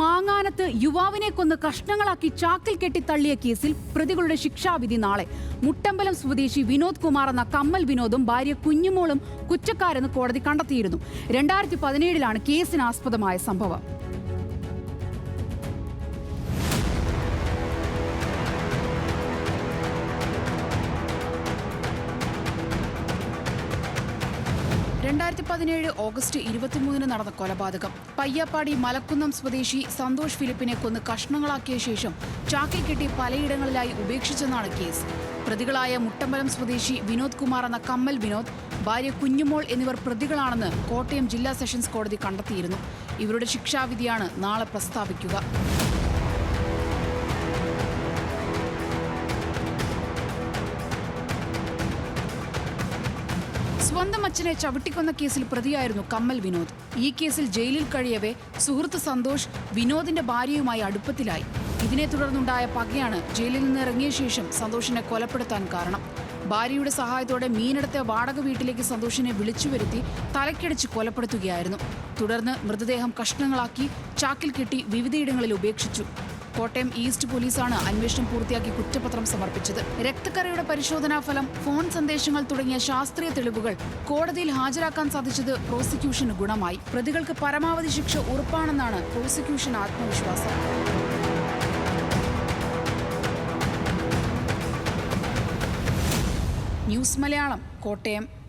മാങ്ങാനത്ത് യുവാവിനെ കൊന്ന് കഷ്ണങ്ങളാക്കി ചാക്കിൽ കെട്ടി തള്ളിയ കേസിൽ പ്രതികളുടെ ശിക്ഷാവിധി നാളെ. മുട്ടമ്പലം സ്വദേശി വിനോദ് കുമാർ എന്ന കമ്മൽ വിനോദും ഭാര്യ കുഞ്ഞുമോളും കുറ്റക്കാരെന്ന് കോടതി കണ്ടെത്തിയിരുന്നു. 2017 കേസിനാസ്പദമായ സംഭവം. ഓഗസ്റ്റ് 23 നടന്ന കൊലപാതകം. പയ്യാപ്പാടി മലക്കുന്നം സ്വദേശി സന്തോഷ് ഫിലിപ്പിനെ കൊന്ന് കഷ്ണങ്ങളാക്കിയ ശേഷം ചാക്കിൽ കെട്ടി പലയിടങ്ങളിലായി ഉപേക്ഷിച്ചെന്നാണ് കേസ്. പ്രതികളായ മുട്ടമ്പലം സ്വദേശി വിനോദ് കുമാർ എന്ന കമ്മൽ വിനോദ്, ഭാര്യ കുഞ്ഞുമോൾ എന്നിവർ പ്രതികളാണെന്ന് കോട്ടയം ജില്ലാ സെഷൻസ് കോടതി കണ്ടെത്തിയിരുന്നു. ഇവരുടെ ശിക്ഷാവിധിയാണ് നാളെ പ്രസ്താവിക്കുക. സ്വന്തം അച്ഛനെ ചവിട്ടിക്കൊന്ന കേസിൽ പ്രതിയായിരുന്നു കമ്മൽ വിനോദ്. ഈ കേസിൽ ജയിലിൽ കഴിയവേ സുഹൃത്ത് സന്തോഷ് വിനോദിന്റെ ഭാര്യയുമായി അടുപ്പത്തിലായി. ഇതിനെ തുടർന്നുണ്ടായ പകയാണ് ജയിലിൽ നിന്ന് ഇറങ്ങിയ ശേഷം സന്തോഷിനെ കൊലപ്പെടുത്താൻ കാരണം. ഭാര്യയുടെ സഹായത്തോടെ മീനെടുത്ത വാടക വീട്ടിലേക്ക് സന്തോഷിനെ വിളിച്ചുവരുത്തി തലക്കടിച്ച് കൊലപ്പെടുത്തുകയായിരുന്നു. തുടർന്ന് മൃതദേഹം കഷ്ണങ്ങളാക്കി ചാക്കിൽ കെട്ടി വിവിധയിടങ്ങളിൽ ഉപേക്ഷിച്ചു. കോട്ടയം ഈസ്റ്റ് പോലീസാണ് അന്വേഷണം പൂർത്തിയാക്കി കുറ്റപത്രം സമർപ്പിച്ചത്. രക്തക്കറയുടെ പരിശോധനാ ഫലം, ഫോൺ സന്ദേശങ്ങൾ തുടങ്ങിയ ശാസ്ത്രീയ തെളിവുകൾ കോടതിയിൽ ഹാജരാക്കാൻ സാധിച്ചത് പ്രോസിക്യൂഷന് ഗുണമായി. പ്രതികൾക്ക് പരമാവധി ശിക്ഷ ഉറപ്പാണെന്നാണ് പ്രോസിക്യൂഷൻ ആത്മവിശ്വാസം. ന്യൂസ് മലയാളം, കോട്ടയം.